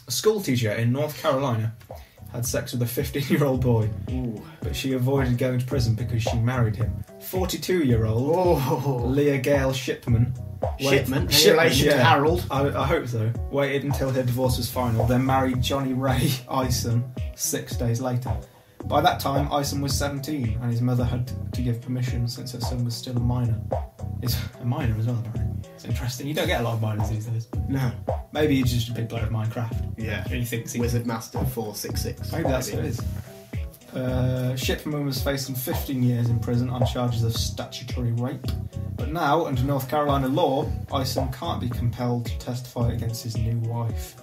A school teacher in North Carolina had sex with a 15-year-old boy. Ooh. But she avoided going to prison because she married him. 42-year-old Leah Gayle Shipman. Shipman? In relation to Harold? I hope so. Waited until her divorce was final, then married Johnny Ray Ison 6 days later. By that time, Ison was 17, and his mother had to give permission since her son was still a minor. He's a minor as well, apparently. It's interesting. You don't get a lot of minors these days. No. Maybe he's just a big player of Minecraft. Yeah. And he thinks he... Wizard Master 466. Maybe that's what it is. Shipman was facing 15 years in prison on charges of statutory rape. But now, under North Carolina law, Ison can't be compelled to testify against his new wife.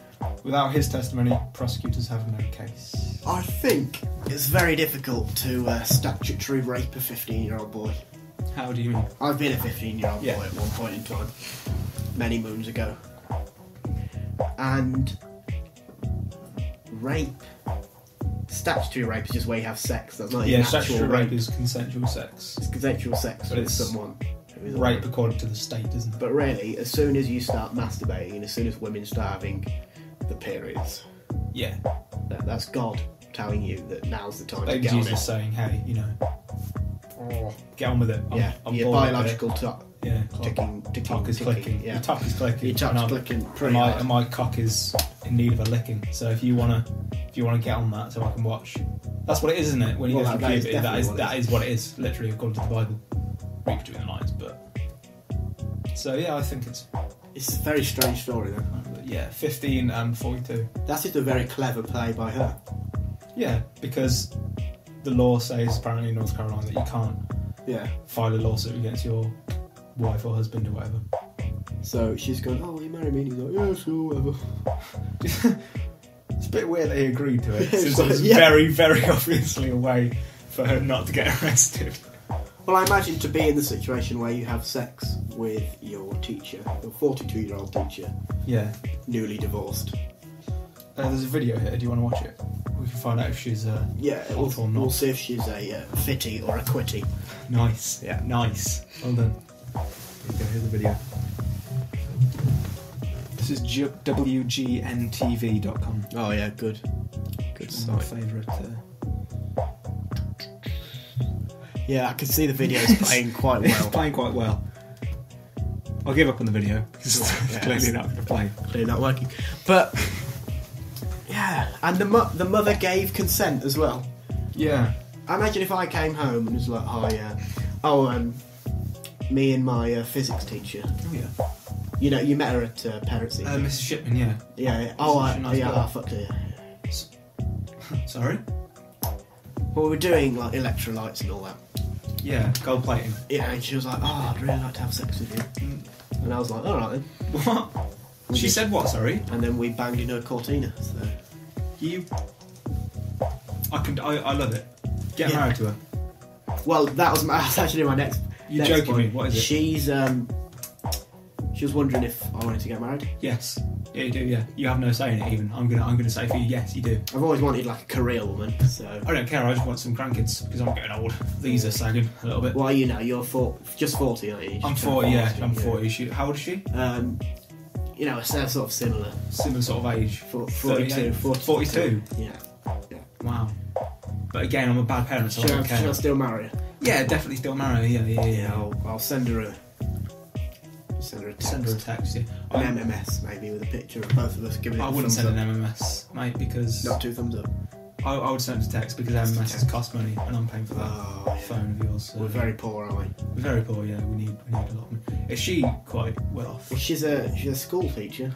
Without his testimony, prosecutors have no case. I think it's very difficult to statutory rape a 15-year-old boy. How do you mean? I've been a 15-year-old boy at one point in time, many moons ago. And rape, statutory rape is just where you have sex. That's not even actual statutory rape. Is consensual sex. It's consensual sex but with it's someone. Who is rape according to the state, isn't it? But really, as soon as you start masturbating, and as soon as women start having the periods, yeah, that's God telling you that now's the time to Baby get on Jesus it. saying, hey, you know, get on with it. I'm your bored biological top. Yeah, ticking, cock is clicking. Yeah. Your top is clicking. Your top's clicking pretty hard. And my cock is in need of a licking. So if you wanna get on that, so I can watch. That's what it is, isn't it? When you go through puberty, that is what it is. Literally, according to the Bible. Read between the lines, but. So yeah, I think it's a very strange story, though. Yeah, 15 and 42. That's just a very clever play by her. Yeah, because the law says apparently in North Carolina that you can't file a lawsuit against your wife or husband or whatever. So she's going, oh, will you marry me? And he's like, yeah, sure, whatever. It's a bit weird that he agreed to it, since it was very, very obviously a way for her not to get arrested. Well, I imagine to be in the situation where you have sex with your teacher, your 42-year-old teacher. Yeah. Newly divorced. There's a video here. Do you want to watch it? We can find out if she's hot or not. We'll see if she's a fitty or a quitty. Nice. Yeah, nice. Well done. Here's the video. This is WGNTV.com. Oh yeah, good. Good site. My favourite. Yeah, I can see the video's playing quite well. It's playing quite well. I'll give up on the video because it's clearly not going to play. Clearly not working. But yeah, and the mother gave consent as well. Yeah. I imagine if I came home and was like, me and my physics teacher. Oh yeah. You know, you met her at Parrots. Mrs. Shipman, yeah. Yeah. I fucked her. Yeah. Sorry. Well, we were doing like electrolytes and all that. Yeah, gold plating. Yeah, and she was like, "Oh, I'd really like to have sex with you." And I was like, "All right then." What? She said what? Sorry. And then we banged in her cortina. So I love it. Get married to her. Well, that's actually my next. You're joking me. What is it? She was wondering if I wanted to get married. Yes. Yeah, you do. Yeah, you have no say in it. Even I'm gonna say for you, yes, you do. I've always wanted like a career woman, so I don't care. I just want some grandkids because I'm getting old. These are sagging a little bit. Well, you know, you're just 40, aren't you? I'm 40. Yeah, I'm 40. How old is she? You know, a sort of similar sort of age. 42. 42. Yeah. Wow. But again, I'm a bad parent, so I don't care. Should I still marry her? Yeah, definitely still marry her. Yeah. I'll send her a text. Send her a text, yeah. An MMS, maybe, with a picture of both of us giving it I wouldn't send an MMS, mate, because... Not 2 thumbs up. I would send a text because MMSs cost money and I'm paying for that phone of yours. So. We're very poor, aren't we? We're very poor, yeah. We need a lot of money. Is she quite well off? Well, she's a school teacher.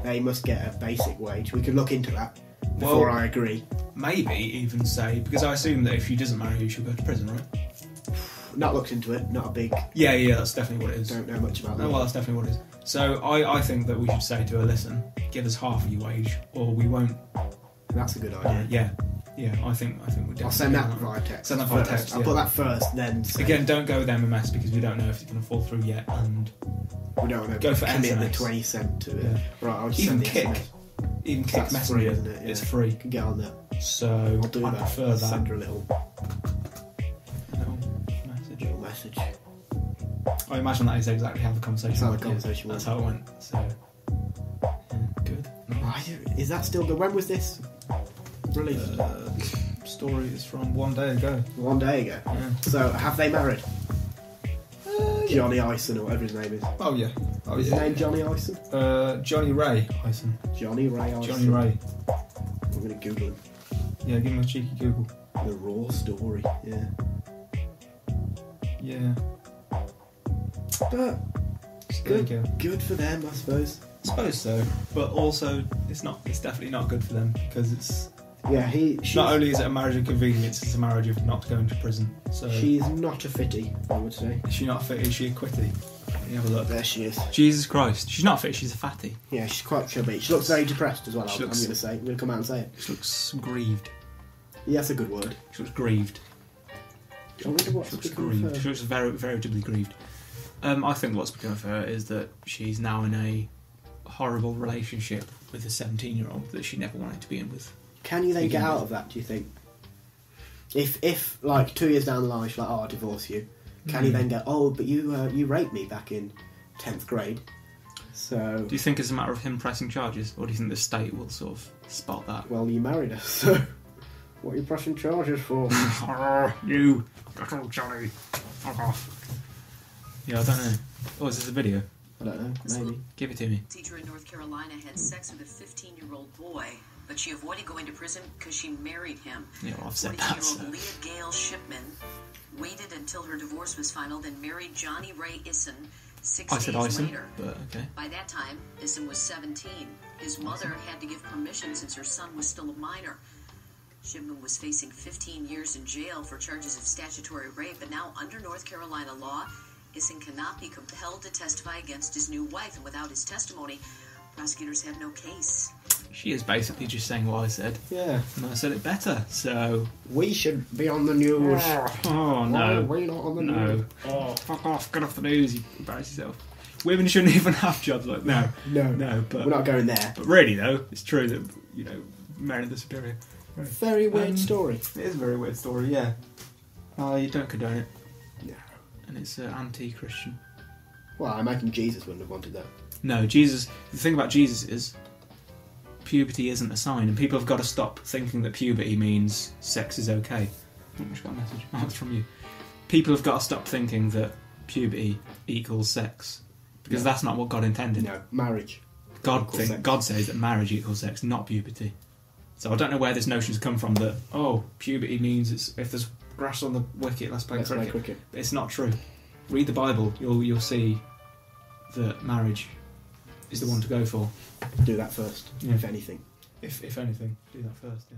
They must get a basic wage. We could look into that before I agree. Maybe even say, because I assume that if she doesn't marry you, she'll go to prison, right? Not looked into it, not a big... Yeah, that's definitely what it is. Don't know much about that. No, well, that's definitely what it is. So I think that we should say to her, listen, give us half of your wage, or we won't... That's a good idea. Yeah, I think we definitely... I'll send that via text. Send that via text, I'll put that first, then... Again, don't go with MMS, because we don't know if it's going to fall through yet, and... We don't want to go for commit SMS. the 20 cent to it. Yeah. Right, I'll just even send the Kick. SMS. Even Kick That's Messenger, free, isn't it? Yeah. It's free. You can get on that. So I'll do that. I prefer that. Send her a little message. I imagine that is exactly how the conversation went. That's how it went. So, yeah, good. I Is that still the... When was this released? This story is from 1 day ago. 1 day ago. Yeah. So, have they married? Johnny Ison, or whatever his name is. Oh yeah. Is his name Johnny Ison? Johnny Ray Ison. Johnny Ray Ison. Johnny Ray. I'm going to Google him. Yeah, give him a cheeky Google. The raw story. Yeah. Yeah. But There you good, go. good for them, I suppose. I suppose so, but also it's not. It's definitely not good for them because it's Yeah, not only is it a marriage of convenience, it's a marriage of not going to prison. So she's not a fitty, I would say. is she not fit? Is she a quitty? Let me have a look. There she is. Jesus Christ, she's not fit. She's a fatty. Yeah, she's quite chubby. She looks very depressed as well. She I'm looks- going to say. I'm going to come out and say it. She looks grieved. Yeah, that's a good word. She looks grieved. I wonder what's She looks become of grieved. her. She looks veritably grieved. I think what's become of her is that she's now in a horrible relationship with a 17-year-old that she never wanted to be in with. Can you then Begin get out with. of that, do you think? If like 2 years down the line, she's like, oh, I'll divorce you. Can you then go, oh, but you raped me back in 10th grade. So, Do you think it's a matter of him pressing charges, or do you think the state will sort of spot that? well, you married her, so what are you pressing charges for? You, little Johnny, fuck off. Yeah, I don't know. Oh, is this a video? I don't know, maybe. Give it to me. Teacher in North Carolina had sex with a 15-year-old boy, but she avoided going to prison because she married him. Yeah, well, I've said that. 42-year-old So. Leah Gayle Shipman waited until her divorce was final, then married Johnny Ray Ison 6 I said days Ison, later. but okay. By that time, Ison was 17. His mother had to give permission since her son was still a minor. Shipman was facing 15 years in jail for charges of statutory rape, but now under North Carolina law, Ison cannot be compelled to testify against his new wife, and without his testimony, prosecutors have no case. She is basically just saying what I said, Yeah. and I said it better, so... We should be on the news. Oh, Why are no. we not on the No. news? Oh, fuck off, get off the news, you embarrass yourself. Women shouldn't even have jobs like no. No, but we're not going there. But really, though, it's true that, you know, men are the superior. Very weird story. It is a very weird story, yeah. I don't condone it, No. and it's anti-Christian. Well, I imagine Jesus wouldn't have wanted that. No, Jesus... The thing about Jesus is puberty isn't a sign, and people have got to stop thinking that puberty means sex is okay. Oh, just got a message. Oh, it's from you. People have got to stop thinking that puberty equals sex, because No. that's not what God intended. No, marriage. God Equals sex. God says that marriage equals sex, not puberty. So I don't know where this notion's come from that, oh, puberty means it's if there's grass on the wicket, let's play cricket. But it's not true. Read the Bible, you'll see that marriage is the one to go for. Do that first, Yeah. if anything. If anything, do that first, yeah.